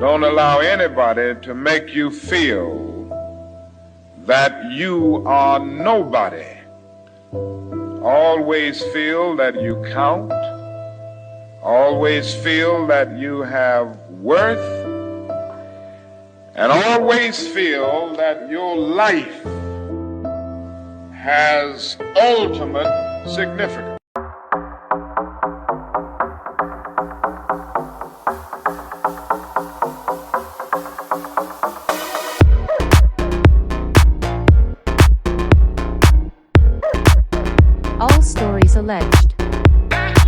Don't allow anybody to make you feel that you are nobody. Always feel that you count. Always feel that you have worth. And always feel that your life has ultimate significance. All stories alleged.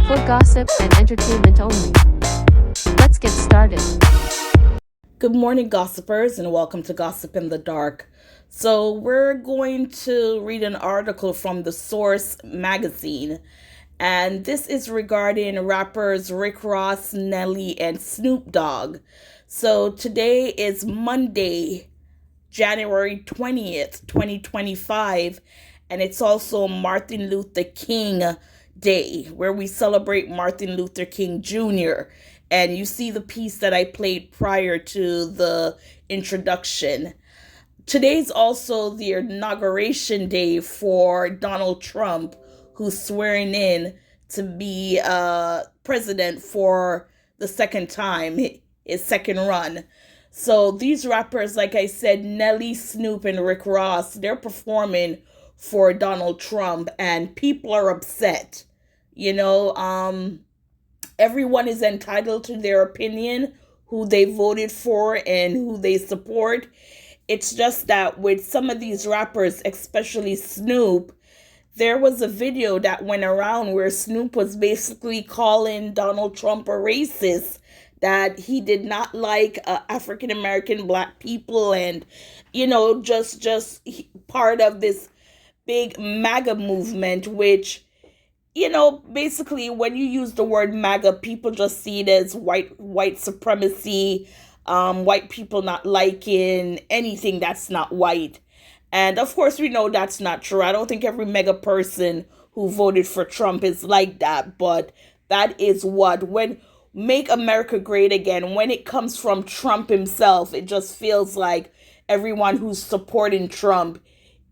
For gossip and entertainment only. Let's get started. Good morning, gossipers, and welcome to Gossip in the Dark. So, we're going to read an article from The Source magazine, and this is regarding rappers Rick Ross, Nelly, and Snoop Dogg. So, today is Monday, January 20th, 2025, and it's also Martin Luther King Day, where we celebrate Martin Luther King Jr. And you see the piece that I played prior to the introduction. Today's also the inauguration day for Donald Trump, who's swearing in to be president for the second time, his second run. So these rappers, like I said, Nelly, Snoop, and Rick Ross, they're performing for Donald Trump, and people are upset. Everyone is entitled to their opinion, who they voted for and who they support. It's just that with some of these rappers, especially Snoop, there was a video that went around where Snoop was basically calling Donald Trump a racist, that he did not like African-American black people, and, just part of this big MAGA movement, which, basically when you use the word MAGA, people just see it as white supremacy, white people not liking anything that's not white. And of course, we know that's not true. I don't think every MAGA person who voted for Trump is like that, but that is when Make America Great Again, when it comes from Trump himself, it just feels like everyone who's supporting Trump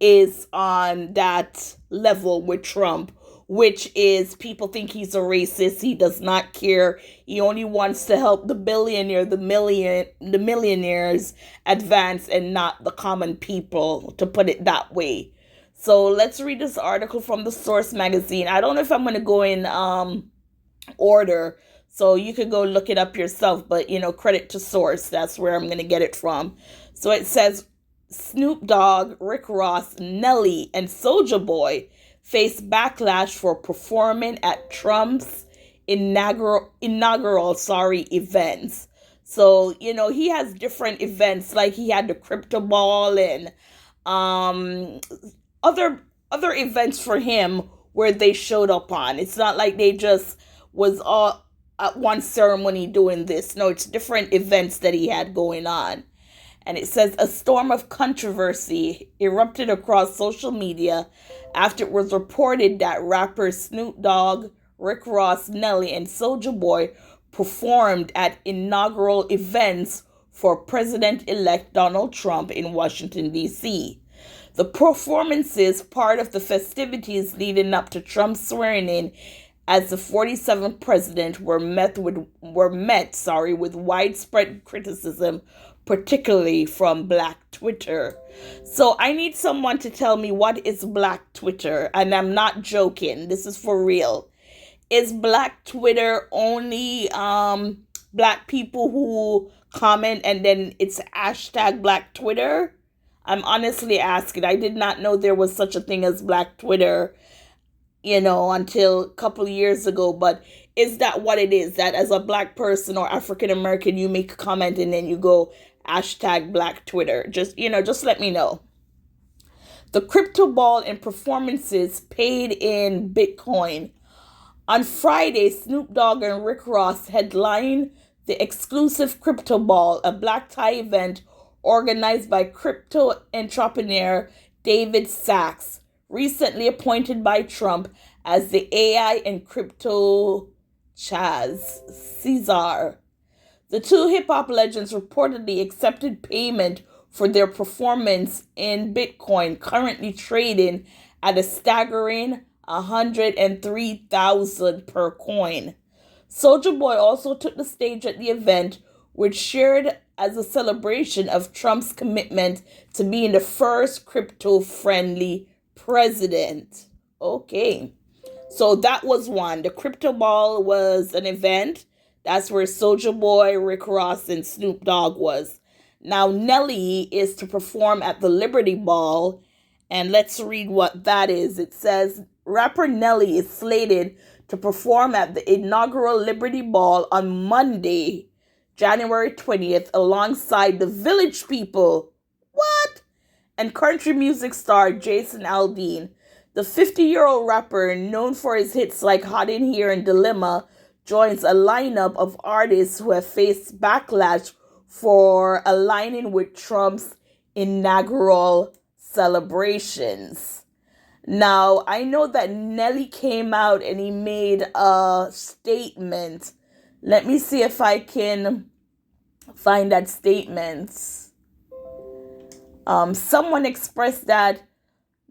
is on that level with Trump, which is people think he's a racist. He does not care. He only wants to help the millionaires advance and not the common people, to put it that way. So let's read this article from The Source magazine. I don't know if I'm going to go in order, so you could go look it up yourself, but credit to Source. That's where I'm going to get it from. So it says, Snoop Dogg, Rick Ross, Nelly, and Soulja Boy face backlash for performing at Trump's inaugural events. So, he has different events, like he had the crypto ball and other events for him where they showed up on. It's not like they just was all at one ceremony doing this. No, it's different events that he had going on. And it says, a storm of controversy erupted across social media after it was reported that rappers Snoop Dogg, Rick Ross, Nelly, and Soulja Boy performed at inaugural events for President-elect Donald Trump in Washington, D.C. The performances, part of the festivities leading up to Trump's swearing in as the 47th president, were met with widespread criticism, particularly from Black Twitter. So I need someone to tell me, what is Black Twitter? And I'm not joking. This is for real. Is Black Twitter only Black people who comment and then it's hashtag Black Twitter? I'm honestly asking. I did not know there was such a thing as Black Twitter, until a couple of years ago. But is that what it is? That as a Black person or African American, you make a comment and then you go hashtag Black Twitter? Just let me know. The crypto ball and performances paid in Bitcoin. On Friday, Snoop Dogg and Rick Ross headlined the exclusive crypto ball, a black tie event organized by crypto entrepreneur David Sachs, recently appointed by Trump as the AI and crypto Chaz Caesar. The two hip-hop legends reportedly accepted payment for their performance in Bitcoin, currently trading at a staggering 103,000 per coin. Soulja Boy also took the stage at the event, which shared as a celebration of Trump's commitment to being the first crypto-friendly president. Okay. So that was one. The Crypto Ball was an event. That's where Soulja Boy, Rick Ross, and Snoop Dogg was. Now Nelly is to perform at the Liberty Ball, and let's read what that is. It says, rapper Nelly is slated to perform at the inaugural Liberty Ball on Monday, January 20th, alongside the Village People. What? And country music star Jason Aldean. The 50-year-old rapper, known for his hits like Hot in Here and Dilemma, joins a lineup of artists who have faced backlash for aligning with Trump's inaugural celebrations. Now, I know that Nelly came out and he made a statement. Let me see if I can find that statement. Someone expressed that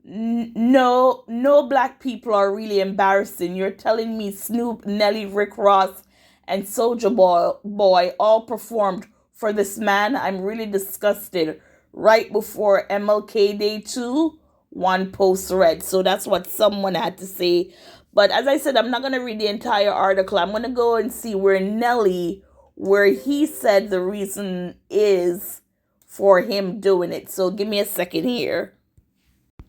no black people are really embarrassing. You're telling me Snoop, Nelly, Rick Ross, and Soulja Boy all performed for this man? I'm really disgusted. Right before MLK Day 2, one post read. So that's what someone had to say. But as I said, I'm not going to read the entire article. I'm going to go and see where he said the reason is for him doing it. So give me a second here.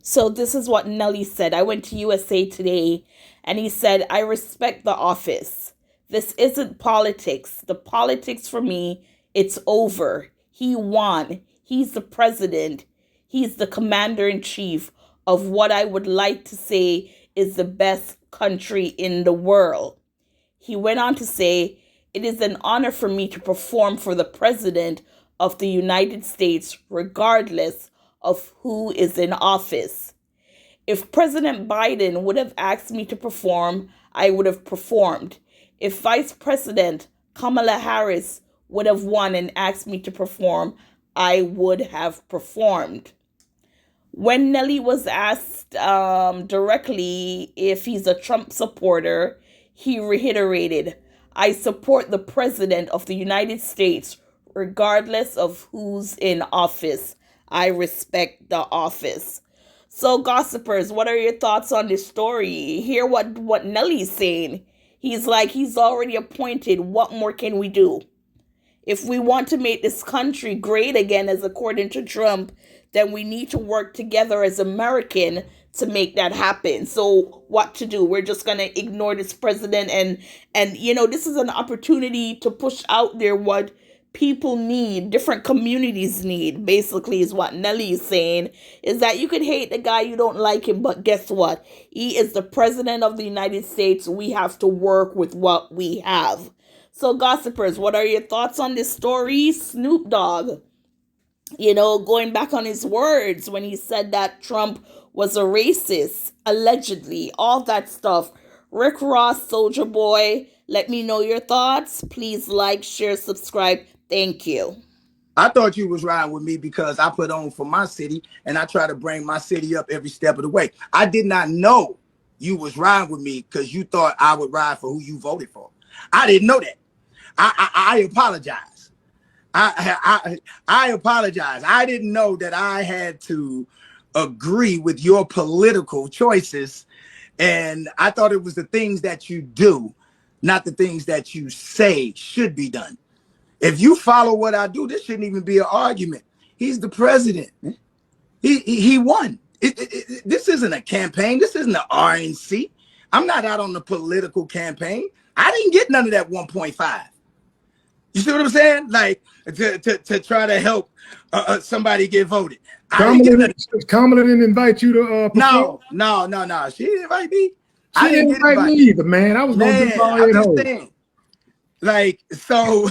So this is what Nelly said. I went to USA Today, and he said, I respect the office. This isn't politics. The politics for me, it's over. He won. He's the president. He's the commander-in-chief of what I would like to say is the best country in the world. He went on to say, it is an honor for me to perform for the president of the United States, regardless of who is in office. If President Biden would have asked me to perform, I would have performed. If Vice President Kamala Harris would have won and asked me to perform, I would have performed. When Nelly was asked directly if he's a Trump supporter, he reiterated, I support the President of the United States regardless of who's in office. I respect the office. So, gossipers, what are your thoughts on this story? Hear what Nelly's saying. He's like, he's already appointed. What more can we do? If we want to make this country great again, as according to Trump, then we need to work together as American to make that happen. So what to do? We're just going to ignore this president and this is an opportunity to push out there what people need, different communities need, basically, is what Nelly is saying, is that you could hate the guy, you don't like him, but guess what? He is the president of the United States. We have to work with what we have. So, gossipers, what are your thoughts on this story? Snoop Dogg, going back on his words when he said that Trump was a racist, allegedly, all that stuff. Rick Ross, Soulja Boy, let me know your thoughts. Please like, share, subscribe. Thank you. I thought you was riding with me because I put on for my city and I try to bring my city up every step of the way. I did not know you was riding with me because you thought I would ride for who you voted for. I didn't know that. I apologize. I apologize. I didn't know that I had to agree with your political choices. And I thought it was the things that you do, not the things that you say should be done. If you follow what I do, this shouldn't even be an argument. He's the president. He won. This isn't a campaign. This isn't an RNC. I'm not out on the political campaign. I didn't get none of that 1.5. You see what I'm saying? Like to try to help somebody get voted. Kamala didn't invite you to perform? No. She didn't invite me. She didn't invite me either, man. I was going to do all I'm at just home. saying. Like, so,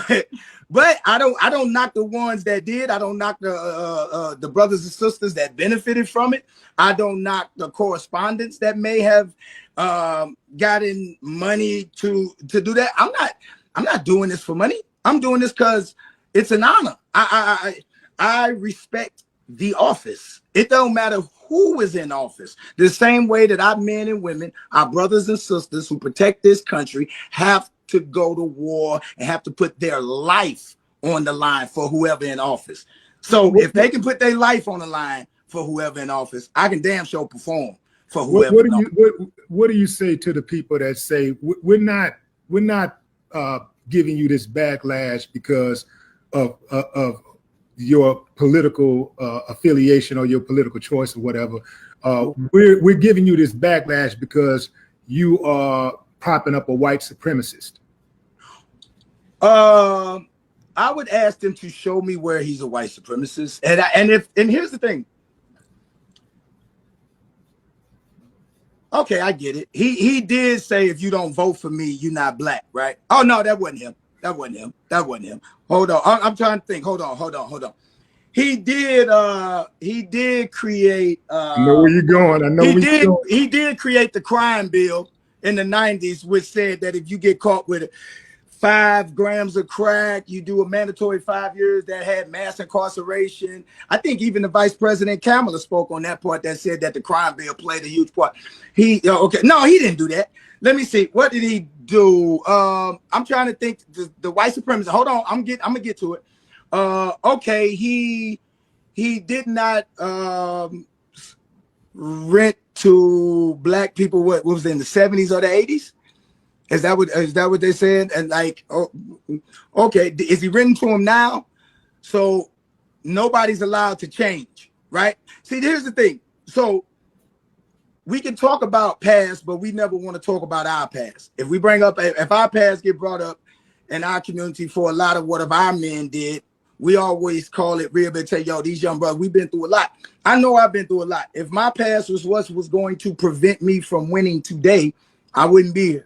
but I don't knock the ones that did. I don't knock the brothers and sisters that benefited from it. I don't knock the correspondents that may have gotten money to do that. I'm not doing this for money. I'm doing this because it's an honor. I respect the office. It don't matter who is in office. The same way that our men and women, our brothers and sisters who protect this country, have to go to war and have to put their life on the line for whoever in office. So if they can put their life on the line for whoever in office, I can damn sure perform for whoever. What do you say to the people that say we're not giving you this backlash because of your political affiliation or your political choice or whatever? We're giving you this backlash because you are propping up a white supremacist. I would ask them to show me where he's a white supremacist, and here's the thing. Okay, I get it. He did say if you don't vote for me, you're not black, right? Oh no, that wasn't him. That wasn't him. Hold on, I'm trying to think. Hold on. He did create. I know where you're going. I know he did create the crime bill in the 90s, which said that if you get caught with 5 grams of crack, you do a mandatory 5 years. That had mass incarceration. I think even the Vice President Kamala spoke on that part, that said that the crime bill played a huge part. No, he didn't do that. Let me see. What did he do? I'm trying to think. The white supremacist. Hold on. I'm gonna get to it. Okay, he did not rent to black people. What was it, in the 70s or the 80s? Is that what they said? And like, oh, okay, is he written to him now? So nobody's allowed to change, right? See, here's the thing. So we can talk about past, but we never want to talk about our past. If our past get brought up in our community for a lot of what our men did, we always call it rehabilitation. Yo, these young brothers, we've been through a lot. I know I've been through a lot. If my past was what was going to prevent me from winning today, I wouldn't be here.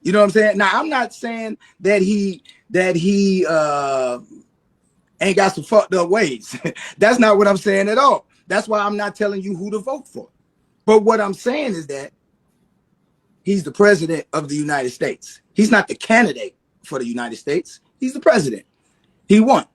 You know what I'm saying? Now, I'm not saying that he ain't got some fucked up ways. That's not what I'm saying at all. That's why I'm not telling you who to vote for. But what I'm saying is that he's the president of the United States. He's not the candidate for the United States. He's the president. He won.